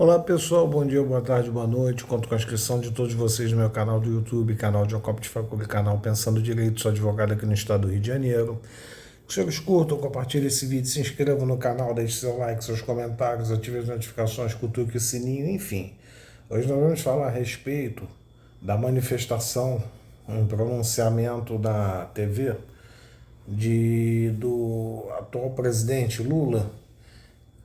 Olá pessoal, bom dia, boa tarde, boa noite. Conto com a inscrição de todos vocês no meu canal do YouTube, canal John Copte Faculi, canal Pensando Direito. Sou advogado aqui no estado do Rio de Janeiro. Os senhores curtam, compartilhem esse vídeo, se inscrevam no canal, deixem seu like, seus comentários, ativem as notificações, cutuque o sininho, enfim. Hoje nós vamos falar a respeito da manifestação, um pronunciamento da TV do atual presidente Lula,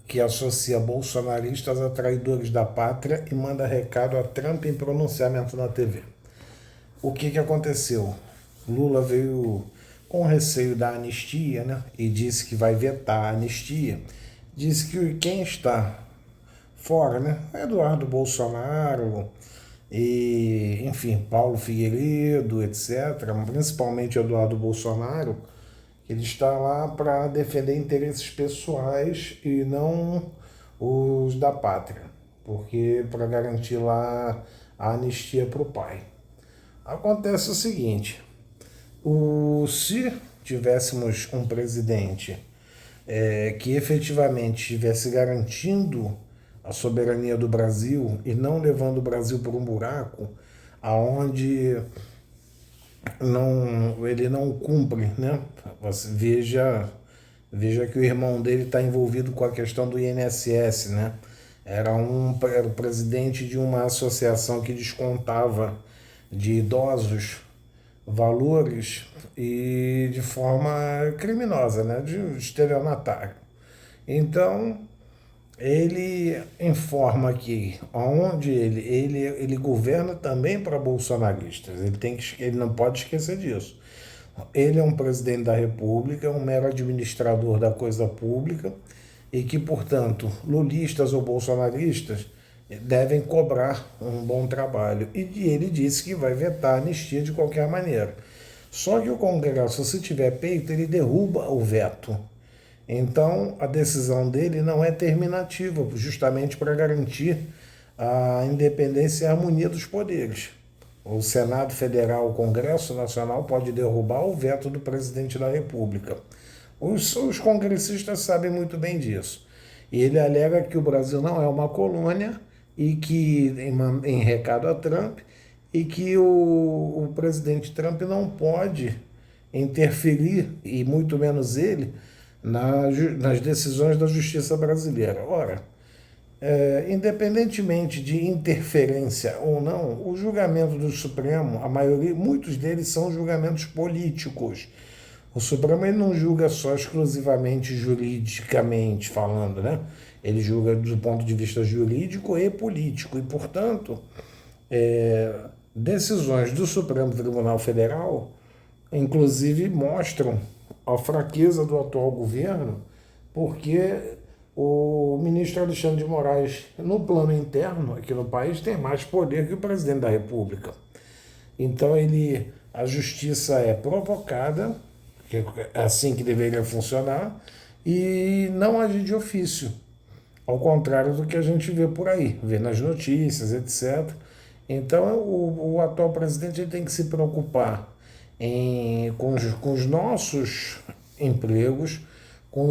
que associa bolsonaristas a traidores da pátria e manda recado a Trump em pronunciamento na TV. O que aconteceu? Lula veio com receio da anistia, né? E disse que vai vetar a anistia. Disse que quem está fora, né? Eduardo Bolsonaro e, enfim, Paulo Figueiredo, etc., principalmente Eduardo Bolsonaro, ele está lá para defender interesses pessoais e não os da pátria, porque para garantir lá a anistia para o pai. Acontece o seguinte, se tivéssemos um presidente que efetivamente estivesse garantindo a soberania do Brasil e não levando o Brasil por um buraco aonde ele não cumpre, né? Você veja que o irmão dele está envolvido com a questão do INSS, né? Era o presidente de uma associação que descontava de idosos valores e de forma criminosa, né? De estelionatário. Então, ele informa que onde ele governa também para bolsonaristas. Ele não pode esquecer disso. Ele é um presidente da República, um mero administrador da coisa pública e que, portanto, lulistas ou bolsonaristas devem cobrar um bom trabalho. E ele disse que vai vetar a anistia de qualquer maneira. Só que o Congresso, se tiver peito, ele derruba o veto. Então, a decisão dele não é terminativa, justamente para garantir a independência e a harmonia dos poderes. O Senado Federal, o Congresso Nacional pode derrubar o veto do presidente da República. Os congressistas sabem muito bem disso. E ele alega que o Brasil não é uma colônia e que, em recado a Trump, e que o presidente Trump não pode interferir, e muito menos ele, nas decisões da justiça brasileira. Ora, independentemente de interferência ou não, o julgamento do Supremo, a maioria, muitos deles são julgamentos políticos. O Supremo ele não julga só exclusivamente juridicamente falando, né? Ele julga do ponto de vista jurídico e político. E, portanto, decisões do Supremo Tribunal Federal, inclusive, mostram a fraqueza do atual governo, porque o ministro Alexandre de Moraes, no plano interno aqui no país, tem mais poder que o presidente da República. Então, a justiça é provocada, que é assim que deveria funcionar, e não agir de ofício, ao contrário do que a gente vê por aí, vê nas notícias, etc. Então, o atual presidente ele tem que se preocupar com os nossos empregos, com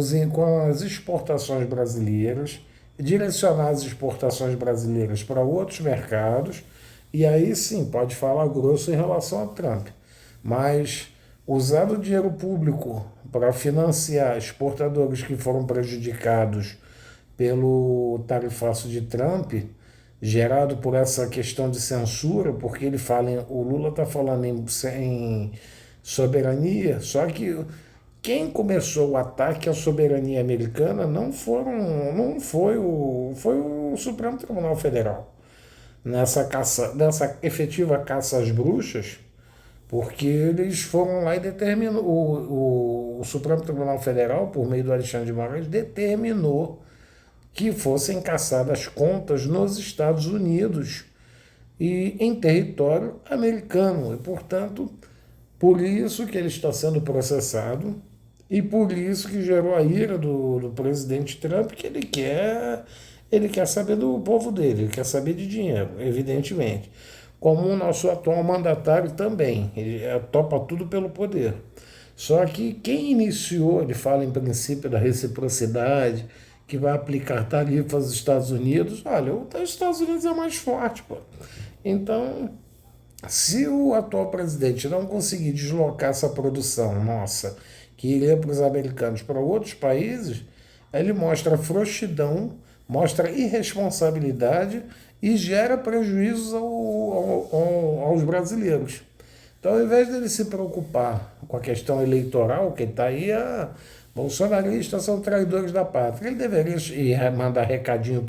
as exportações brasileiras, direcionar as exportações brasileiras para outros mercados, e aí sim pode falar grosso em relação a Trump. Mas usar o dinheiro público para financiar exportadores que foram prejudicados pelo tarifaço de Trump, gerado por essa questão de censura, porque o Lula está falando em soberania, só que quem começou o ataque à soberania americana não foi o Supremo Tribunal Federal nessa efetiva caça às bruxas, porque eles foram lá e determinou, o Supremo Tribunal Federal, por meio do Alexandre de Moraes, determinou que fossem caçadas contas nos Estados Unidos e em território americano. E, portanto, por isso que ele está sendo processado e por isso que gerou a ira do presidente Trump, que ele quer saber do povo dele, ele quer saber de dinheiro, evidentemente. Como o nosso atual mandatário também, ele topa tudo pelo poder. Só que quem iniciou, ele fala em princípio da reciprocidade, que vai aplicar tarifas aos Estados Unidos. Olha, os Estados Unidos é mais forte, pô. Então, se o atual presidente não conseguir deslocar essa produção nossa, que iria para os americanos, para outros países, ele mostra frouxidão, mostra irresponsabilidade e gera prejuízos aos brasileiros. Então, ao invés dele se preocupar com a questão eleitoral, que está aí, bolsonaristas são traidores da pátria, ele deveria ir mandar recadinho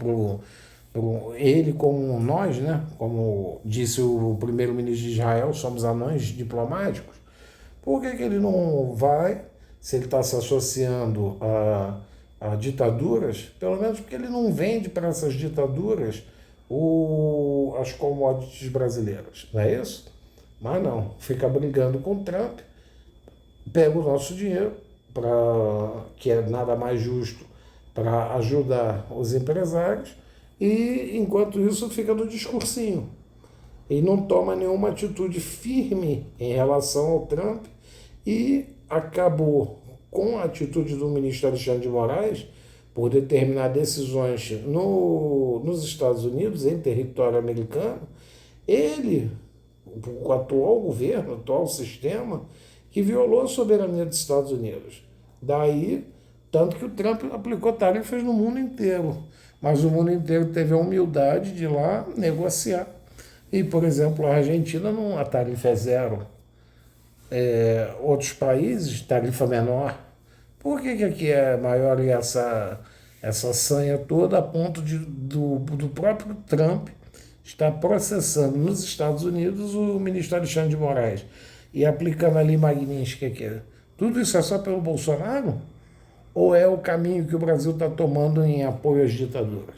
ele como nós, né? Como disse o primeiro-ministro de Israel, somos anões diplomáticos. Por que ele não vai, se ele está se associando a ditaduras, pelo menos porque ele não vende para essas ditaduras as commodities brasileiras, não é isso? Mas não, fica brigando com o Trump, pega o nosso dinheiro, que é nada mais justo, para ajudar os empresários, e enquanto isso fica no discursinho. E não toma nenhuma atitude firme em relação ao Trump e acabou com a atitude do ministro Alexandre de Moraes por determinar decisões nos Estados Unidos, em território americano, o atual governo, o atual sistema, que violou a soberania dos Estados Unidos. Daí, tanto que o Trump aplicou tarifas no mundo inteiro, mas o mundo inteiro teve a humildade de ir lá negociar. E, por exemplo, a Argentina, a tarifa é zero. Outros países, tarifa menor. Por que aqui é maior e essa sanha toda a ponto do próprio Trump estar processando nos Estados Unidos o ministro Alexandre de Moraes e aplicando a lei Magnitsky aqui? Tudo isso é só pelo Bolsonaro? Ou é o caminho que o Brasil está tomando em apoio às ditaduras?